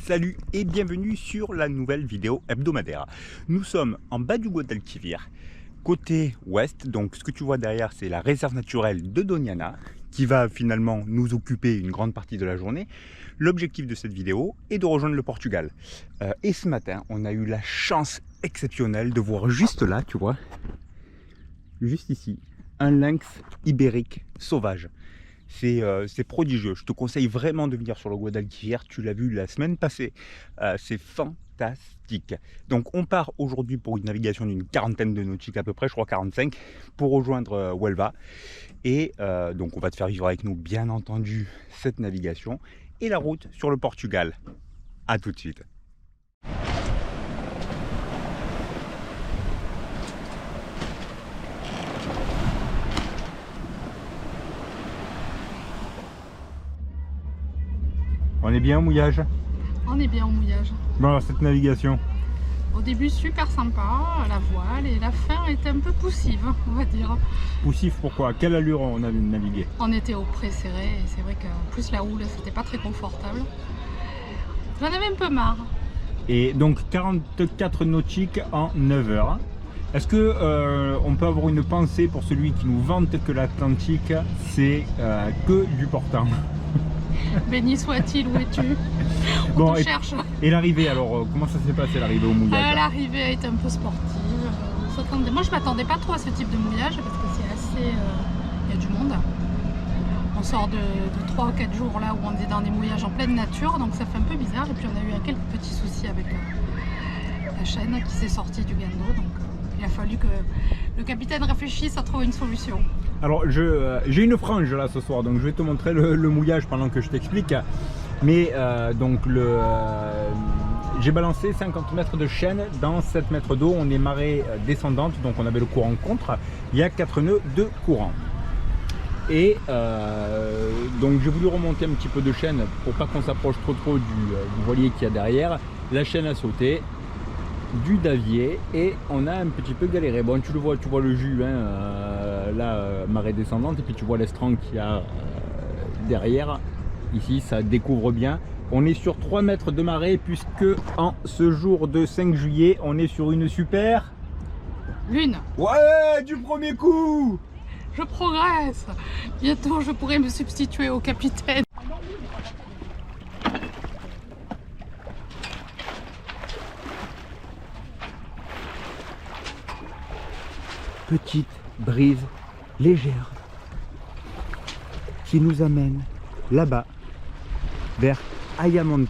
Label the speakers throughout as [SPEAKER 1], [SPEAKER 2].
[SPEAKER 1] Salut et bienvenue sur la nouvelle vidéo hebdomadaire. Nous sommes en bas du Guadalquivir, côté ouest, donc ce que tu vois derrière c'est la réserve naturelle de Doñana qui va finalement nous occuper une grande partie de la journée. L'objectif de cette vidéo est de rejoindre le Portugal. Et ce matin, on a eu la chance exceptionnelle de voir juste là, tu vois, juste ici, un lynx ibérique sauvage. C'est prodigieux, je te conseille vraiment de venir sur le Guadalquivir, tu l'as vu la semaine passée, c'est fantastique. Donc on part aujourd'hui pour une navigation d'une quarantaine de nautiques à peu près, je crois 45, pour rejoindre Huelva. Et donc on va te faire vivre avec nous bien entendu cette navigation et la route sur le Portugal. A tout de suite. On est bien au mouillage?
[SPEAKER 2] On est bien au mouillage.
[SPEAKER 1] Bon alors cette navigation?
[SPEAKER 2] Au début super sympa, la voile, et la fin était un peu poussive, on va dire.
[SPEAKER 1] Poussif pourquoi? Quelle allure on a navigué?
[SPEAKER 2] On était au pré-serré et c'est vrai qu'en plus la houle c'était pas très confortable. J'en avais un peu marre.
[SPEAKER 1] Et donc 44 nautiques en 9 heures. Est-ce que on peut avoir une pensée pour celui qui nous vante que l'Atlantique c'est que du portant?
[SPEAKER 2] Béni soit-il, où es-tu? On
[SPEAKER 1] Bon,
[SPEAKER 2] te cherche.
[SPEAKER 1] Et l'arrivée alors, comment ça s'est passé l'arrivée au mouillage?
[SPEAKER 2] L'arrivée a été un peu sportive. Moi je m'attendais pas trop à ce type de mouillage parce que c'est assez... il y a du monde. On sort de 3 ou 4 jours là où on est dans des mouillages en pleine nature, donc ça fait un peu bizarre. Et puis on a eu quelques petits soucis avec la chaîne qui s'est sortie du gando. Donc il a fallu que le capitaine réfléchisse à trouver une solution.
[SPEAKER 1] Alors j'ai une frange là ce soir, donc je vais te montrer le mouillage pendant que je t'explique. Mais donc j'ai balancé 50 mètres de chaîne dans 7 mètres d'eau. On est marée descendante, donc on avait le courant contre. Il y a 4 nœuds de courant. Et donc j'ai voulu remonter un petit peu de chaîne pour pas qu'on s'approche trop du voilier qu'il y a derrière. La chaîne a sauté, du davier, et on a un petit peu galéré. Bon, tu le vois, tu vois le jus, hein, là, marée descendante, et puis tu vois l'estran qu'il y a derrière. Ici, ça découvre bien. On est sur 3 mètres de marée, puisque en ce jour de 5 juillet, on est sur une super...
[SPEAKER 2] Lune.
[SPEAKER 1] Ouais, du premier coup!
[SPEAKER 2] Je progresse. Bientôt, je pourrai me substituer au capitaine.
[SPEAKER 1] Petite brise légère qui nous amène là-bas vers Ayamonte.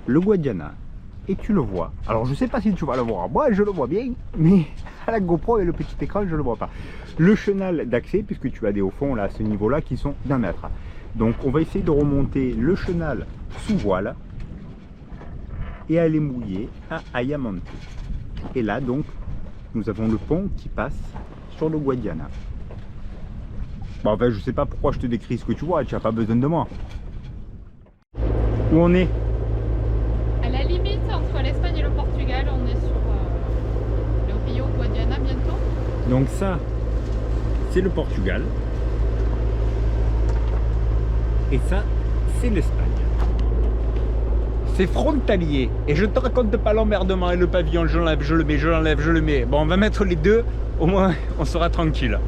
[SPEAKER 1] Le Guadiana, et tu le vois. Alors je sais pas si tu vas le voir, moi je le vois bien, mais à la GoPro et le petit écran je le vois pas. Le chenal d'accès, puisque tu as des hauts fonds là à ce niveau là qui sont d'1 mètre. Donc on va essayer de remonter le chenal sous voile et aller mouiller à Ayamonte. Et là donc nous avons le pont qui passe sur le Guadiana. Bon, enfin je sais pas pourquoi je te décris ce que tu vois, tu n'as pas besoin de moi. Où on est?
[SPEAKER 2] À la limite entre l'Espagne et le Portugal, on est sur le Rio Guadiana bientôt.
[SPEAKER 1] Donc ça, c'est le Portugal. Et ça, c'est l'Espagne. C'est frontalier. Et je te raconte pas l'emmerdement et le pavillon, je l'enlève, je le mets, je l'enlève, je le mets. Bon, on va mettre les deux, au moins on sera tranquille.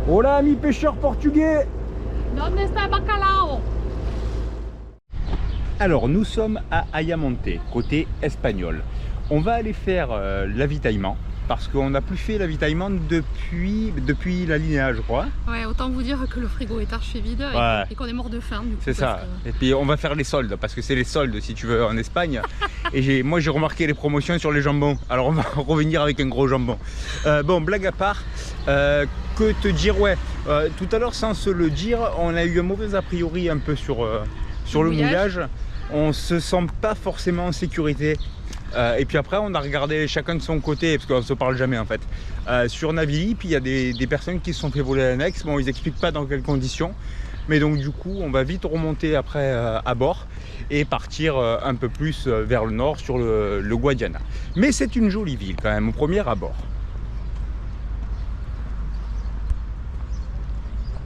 [SPEAKER 1] Hola, ami pêcheur portugais!
[SPEAKER 2] Donde está bacalao?
[SPEAKER 1] Alors, nous sommes à Ayamonte, côté espagnol. On va aller faire l'avitaillement, parce qu'on n'a plus fait l'avitaillement depuis la Linéa, je crois.
[SPEAKER 2] Ouais, autant vous dire que le frigo est archi vide et qu'on est mort de faim.
[SPEAKER 1] C'est ça. Et puis on va faire les soldes, parce que c'est les soldes, si tu veux, en Espagne. Et moi, j'ai remarqué les promotions sur les jambons. Alors, on va revenir avec un gros jambon. Bon, blague à part, que te dire, ouais, tout à l'heure, sans se le dire, on a eu un mauvais a priori un peu sur le mouillage. On se sent pas forcément en sécurité Et puis après on a regardé chacun de son côté, parce qu'on ne se parle jamais en fait, sur Navili. Puis il y a des personnes qui se sont fait voler l'annexe. Bon, ils n'expliquent pas dans quelles conditions, mais donc du coup on va vite remonter après à bord et partir un peu plus vers le nord sur le Guadiana. Mais c'est une jolie ville quand même au premier abord.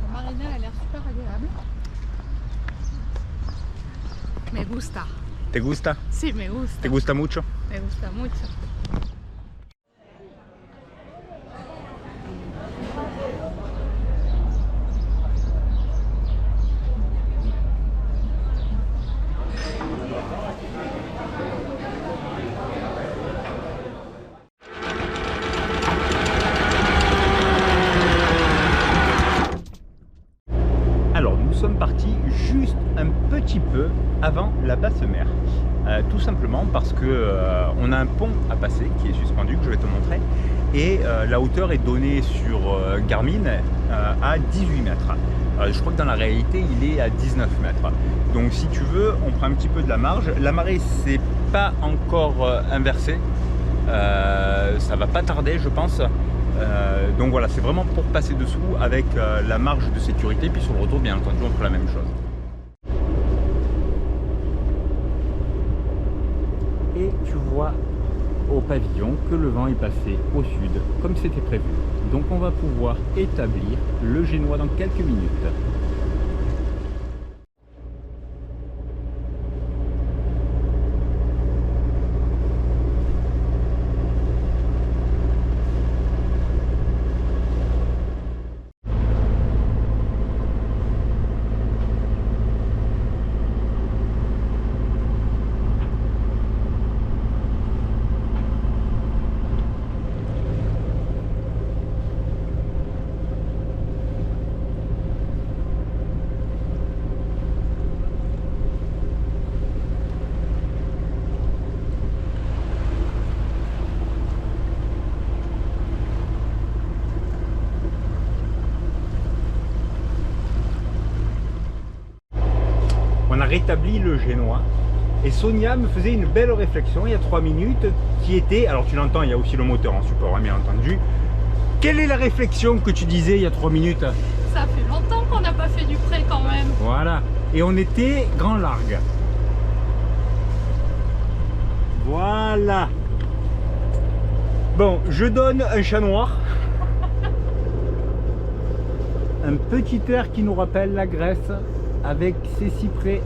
[SPEAKER 2] La marina a l'air super agréable. Me gusta.
[SPEAKER 1] Te gusta?
[SPEAKER 2] Si, me gusta.
[SPEAKER 1] Te gusta mucho?
[SPEAKER 2] Me gusta mucho.
[SPEAKER 1] Alors nous sommes partis juste un petit peu avant la basse mer, tout simplement parce que on a un pont à passer qui est suspendu, que je vais te montrer, et la hauteur est donnée sur Garmin à 18 mètres. Je crois que dans la réalité il est à 19 mètres. Donc si tu veux, on prend un petit peu de la marge. La marée c'est pas encore inversée, ça va pas tarder je pense. Donc voilà, c'est vraiment pour passer dessous avec la marge de sécurité, puis sur le retour bien entendu on fera la même chose. Et tu vois au pavillon que le vent est passé au sud comme c'était prévu. Donc on va pouvoir établir le génois dans quelques minutes. On a rétabli le génois et Sonia me faisait une belle réflexion il y a 3 minutes qui était, alors tu l'entends, il y a aussi le moteur en support hein, bien entendu. Quelle est la réflexion que tu disais il y a 3 minutes?
[SPEAKER 2] Ça fait longtemps qu'on n'a pas fait du pré quand même.
[SPEAKER 1] Voilà, et on était grand largue. Voilà. Bon, je donne un chat noir. Un petit air qui nous rappelle la Grèce avec ses cyprès.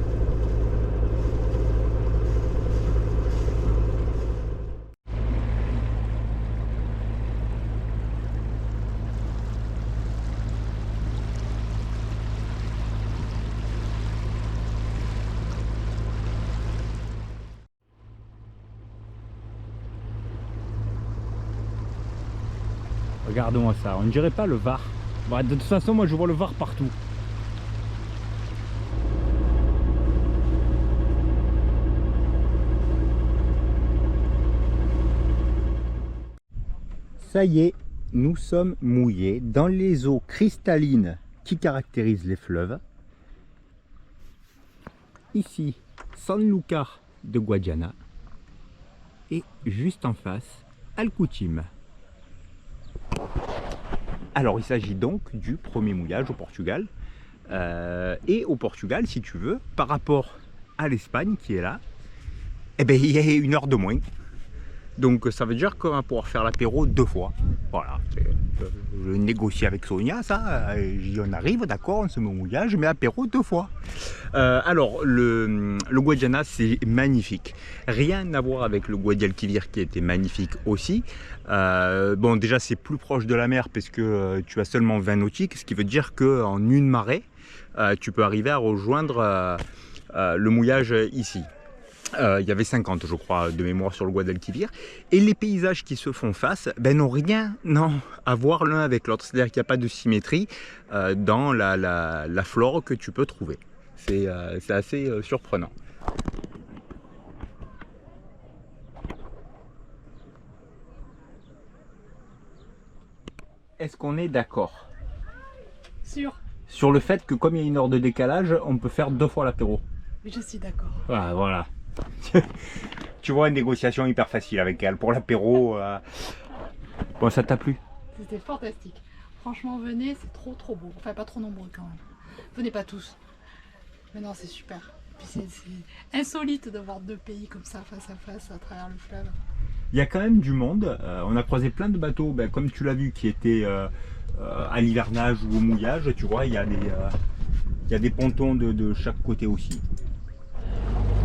[SPEAKER 1] Regarde-moi ça, on ne dirait pas le Var. Bon, de toute façon, moi je vois le Var partout. Ça y est, nous sommes mouillés dans les eaux cristallines qui caractérisent les fleuves. Ici, Sanlúcar de Guadiana et juste en face, Alcutim. Alors il s'agit donc du premier mouillage au Portugal. Et au Portugal, si tu veux, par rapport à l'Espagne qui est là, eh ben, il y a 1 heure de moins. Donc ça veut dire qu'on va pouvoir faire l'apéro 2 fois. Voilà, je négocie avec Sonia ça, on arrive, d'accord, on se met au mouillage, mais apéro 2 fois. Alors le Guadiana c'est magnifique. Rien à voir avec le Guadalquivir qui était magnifique aussi. Bon déjà c'est plus proche de la mer parce que tu as seulement 20 nautiques, ce qui veut dire qu'en une marée, tu peux arriver à rejoindre le mouillage ici. Il y avait 50 je crois de mémoire sur le Guadalquivir, et les paysages qui se font face n'ont rien à voir l'un avec l'autre, c'est à dire qu'il n'y a pas de symétrie dans la flore que tu peux trouver. C'est assez surprenant. Est-ce qu'on est d'accord sur le fait que comme il y a 1 heure de décalage, on peut faire 2 fois l'apéro?
[SPEAKER 2] Je suis d'accord.
[SPEAKER 1] Ah, voilà. tu vois, une négociation hyper facile avec elle pour l'apéro. Bon, ça t'a plu?
[SPEAKER 2] C'était fantastique. Franchement, venez, c'est trop beau. Enfin, pas trop nombreux quand même. Venez pas tous. Mais non, c'est super. Puis c'est insolite de voir deux pays comme ça, face à face, à travers le fleuve.
[SPEAKER 1] Il y a quand même du monde. On a croisé plein de bateaux, ben, comme tu l'as vu, qui étaient à l'hivernage ou au mouillage. Tu vois, il y a des pontons de chaque côté aussi.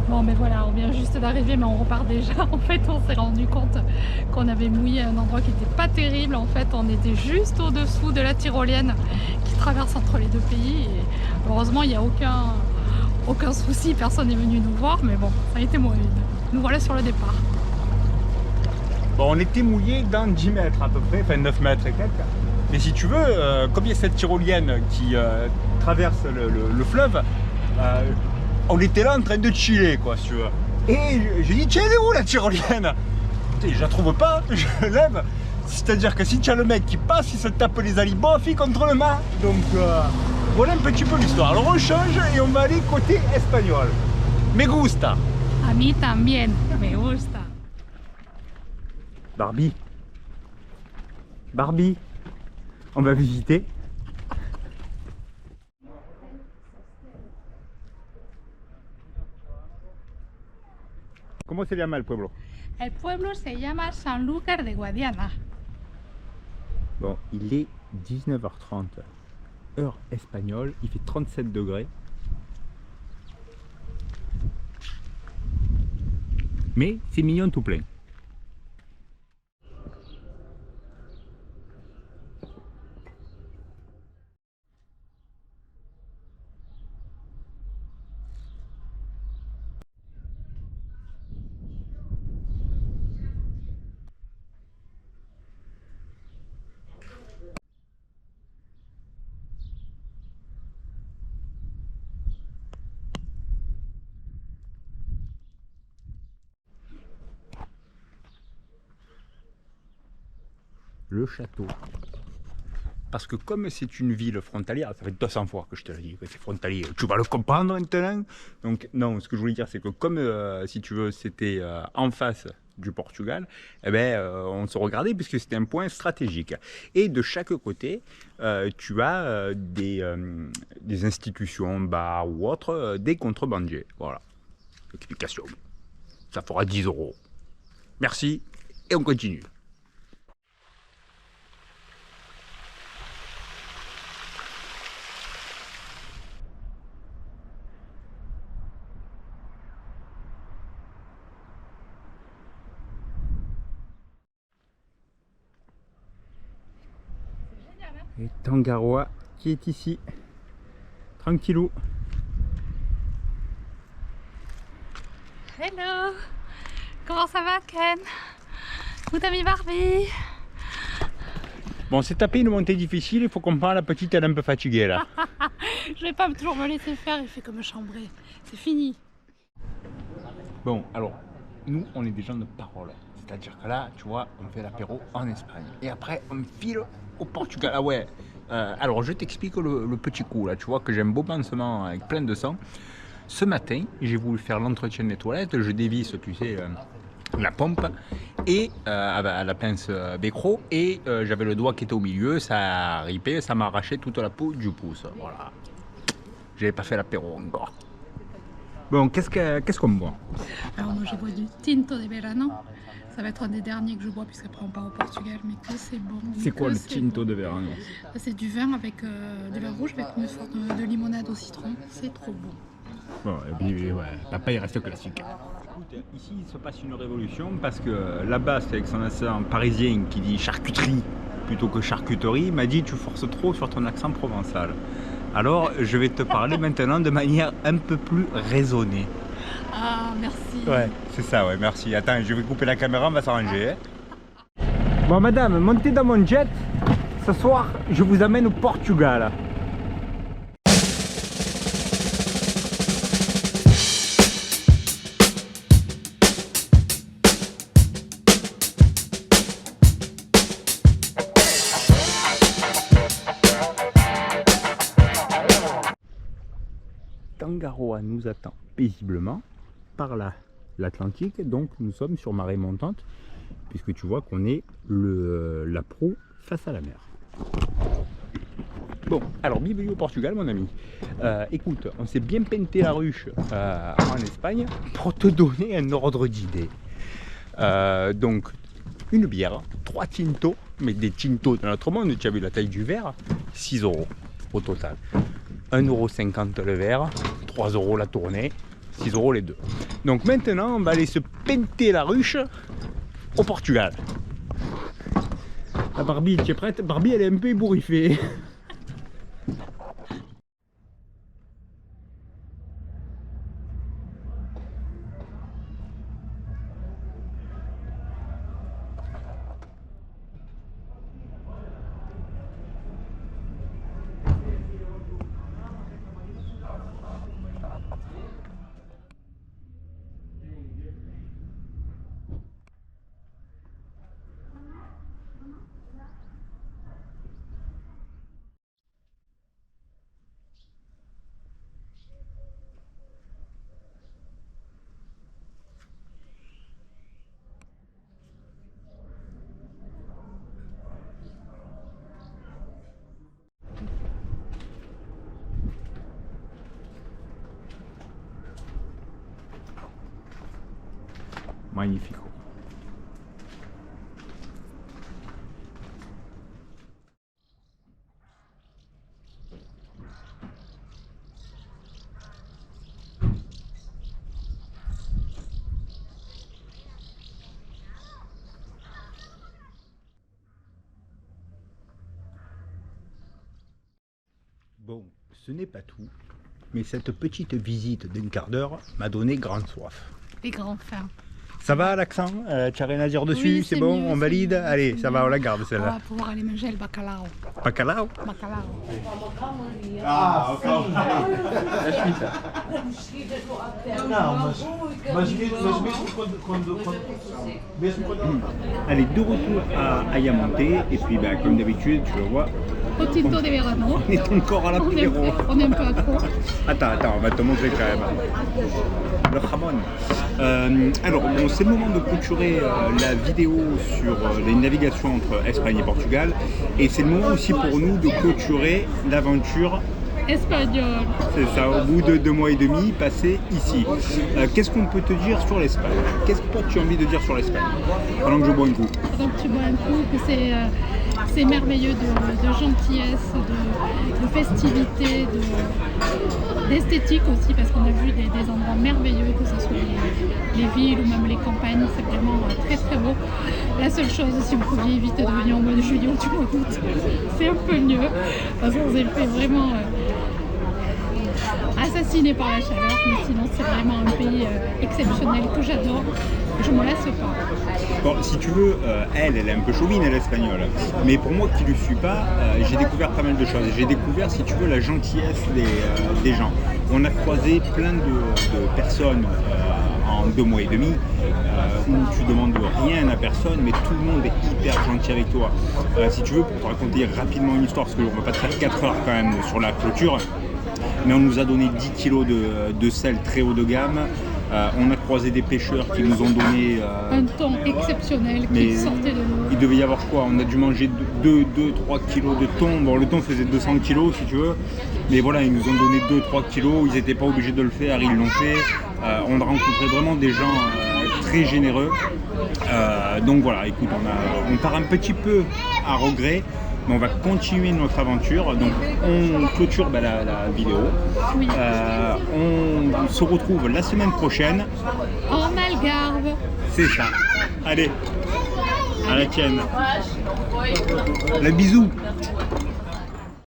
[SPEAKER 2] Bon, mais voilà, on vient juste d'arriver, mais on repart déjà. En fait, on s'est rendu compte qu'on avait mouillé à un endroit qui n'était pas terrible. En fait, on était juste au-dessous de la tyrolienne qui traverse entre les deux pays. Et heureusement, il n'y a aucun souci, personne n'est venu nous voir, mais bon, ça a été moyen. Nous voilà sur le départ.
[SPEAKER 1] Bon, on était mouillé dans 10 mètres à peu près, enfin 9 mètres et quelques. Mais si tu veux, comme il y a cette tyrolienne qui traverse le fleuve, on était là en train de chiller, quoi, si tu veux. Et j'ai dit, tiens, elle est où la tyrolienne? Je la trouve pas, je lève. C'est-à-dire que si tu as le mec qui passe, il se tape les alibofs contre le mât. Donc voilà un petit peu l'histoire. Alors on change et on va aller côté espagnol. Me gusta.
[SPEAKER 2] A mí también, me gusta.
[SPEAKER 1] Barbie. Barbie. On va visiter. ¿Cómo se llama el pueblo?
[SPEAKER 2] El pueblo se llama Sanlúcar de Guadiana.
[SPEAKER 1] Bon, il est 19h30, heure espagnole, il fait 37 degrés. Mais c'est mignon tout plein. Le château. Parce que comme c'est une ville frontalière, ça fait 200 fois que je te le dis que c'est frontalier, tu vas le comprendre maintenant. Donc non, ce que je voulais dire c'est que comme si tu veux c'était en face du Portugal, eh ben, on se regardait puisque c'était un point stratégique. Et de chaque côté, tu as des institutions, bars ou autres, des contrebandiers. Voilà, explication. Ça fera 10 €. Merci et on continue. Et Tangaroa qui est ici, tranquillou.
[SPEAKER 2] Hello. Comment ça va, Ken? Où t'as mis Barbie?
[SPEAKER 1] Bon, c'est tapé une montée difficile, il faut comprendre, la petite elle est un peu fatiguée là.
[SPEAKER 2] Je vais pas toujours me laisser faire, il fait comme chambré. C'est fini.
[SPEAKER 1] Bon, alors, nous on est des gens de parole. C'est-à-dire que là, tu vois, on fait l'apéro en Espagne. Et après, on file au Portugal. Ah ouais, alors je t'explique le petit coup là, tu vois, que j'ai un beau pansement avec plein de sang. Ce matin, j'ai voulu faire l'entretien des toilettes, je dévisse, tu sais, la pompe, et à la pince Becro, et j'avais le doigt qui était au milieu, ça a ripé, ça m'a arraché toute la peau du pouce. Voilà. J'avais pas fait l'apéro encore. Bon, qu'est-ce qu'on boit?
[SPEAKER 2] Alors moi je bois du Tinto de Verano. Ça va être un des derniers que je bois puisqu'après on part au Portugal, mais que c'est bon.
[SPEAKER 1] C'est quoi le Tinto de Verano?
[SPEAKER 2] C'est du vin avec du vin rouge avec une sorte de limonade au citron. C'est trop bon.
[SPEAKER 1] Bon, et puis ouais, papa il reste classique. Écoute, ici il se passe une révolution parce que là-bas c'est avec son accent parisien qui dit charcuterie plutôt que charcuterie, m'a dit tu forces trop sur ton accent provençal. Alors je vais te parler maintenant de manière un peu plus raisonnée.
[SPEAKER 2] Ah, merci.
[SPEAKER 1] Ouais, c'est ça, ouais, merci. Attends, je vais couper la caméra, on va s'arranger. Hein. Bon, madame, montez dans mon jet. Ce soir, je vous amène au Portugal. Tangaroa nous attend paisiblement. Par là, l'Atlantique, donc nous sommes sur marée montante, puisque tu vois qu'on est la proue face à la mer. Bon, alors bienvenue au Portugal mon ami. Écoute, on s'est bien peinté la ruche en Espagne pour te donner un ordre d'idée. Donc, une bière, 3 tintos, mais des tintos de notre monde, tu as vu la taille du verre, 6 € au total. 1,50 € le verre, 3 € la tournée, 6 € les deux. Donc maintenant, on va aller se peinter la ruche au Portugal. La Barbie, tu es prête? Barbie, elle est un peu ébouriffée. Magnifique. Bon, ce n'est pas tout, mais cette petite visite d'un quart d'heure m'a donné grande soif.
[SPEAKER 2] Les grands fins.
[SPEAKER 1] Ça va l'accent? Tu n'as rien à dire dessus?
[SPEAKER 2] Oui,
[SPEAKER 1] c'est bon?
[SPEAKER 2] mieux,
[SPEAKER 1] On valide?
[SPEAKER 2] mieux,
[SPEAKER 1] Allez, ça
[SPEAKER 2] mieux.
[SPEAKER 1] va, on la garde
[SPEAKER 2] On
[SPEAKER 1] celle-là.
[SPEAKER 2] va pouvoir aller manger le bacalao.
[SPEAKER 1] Bacalao?
[SPEAKER 2] Bacalao.
[SPEAKER 1] Ah, ok. Allez, de retour à Ayamonte, et puis bah, comme d'habitude, tu le vois,
[SPEAKER 2] Au tinto de verano.
[SPEAKER 1] on est encore à l'apéro.
[SPEAKER 2] On est un peu accro.
[SPEAKER 1] Attends, on va te montrer quand même. Le jamon. Alors, bon, c'est le moment de clôturer la vidéo sur les navigations entre Espagne et Portugal. Et c'est le moment aussi pour nous de clôturer l'aventure.
[SPEAKER 2] Espagnol.
[SPEAKER 1] C'est ça, au bout de 2 mois et demi passés ici. Qu'est-ce qu'on peut te dire sur l'Espagne? Qu'est-ce que toi tu as envie de dire sur l'Espagne? Pendant que je bois un coup.
[SPEAKER 2] Donc tu bois un coup, que c'est merveilleux de gentillesse, de festivité, d'esthétique aussi, parce qu'on a vu des endroits merveilleux, que ce soit les villes ou même les campagnes, c'est vraiment très très beau. La seule chose, si vous pouviez éviter de venir au mois de juillet ou du mois d'août, c'est un peu mieux, parce qu'on s'est fait vraiment assassiné par la chaleur, mais sinon c'est vraiment un pays exceptionnel que j'adore, je me lasse pas.
[SPEAKER 1] Bon, si tu veux, elle est un peu chauvine, elle est espagnole. Mais pour moi qui ne le suis pas, j'ai découvert pas mal de choses. J'ai découvert, si tu veux, la gentillesse des gens. On a croisé plein de personnes en 2 mois et demi, où tu demandes rien à personne, mais tout le monde est hyper gentil avec toi. Si tu veux, pour te raconter rapidement une histoire, parce qu'on ne va pas te faire 4 heures quand même sur la clôture, mais on nous a donné 10 kilos de sel très haut de gamme. On a croisé des pêcheurs qui nous ont donné
[SPEAKER 2] un thon exceptionnel qui sortait de l'eau.
[SPEAKER 1] Il devait y avoir quoi? On a dû manger 2-3 kilos de thon. Bon, le thon faisait 200 kilos si tu veux, mais voilà, ils nous ont donné 2-3 kilos. Ils n'étaient pas obligés de le faire, ils l'ont fait. On a rencontré vraiment des gens très généreux. Donc voilà, écoute, on part un petit peu à regret. Mais on va continuer notre aventure, donc on clôture la vidéo.
[SPEAKER 2] Oui.
[SPEAKER 1] On se retrouve la semaine prochaine.
[SPEAKER 2] En Algarve.
[SPEAKER 1] C'est ça. Allez, à la tienne. Le bisou.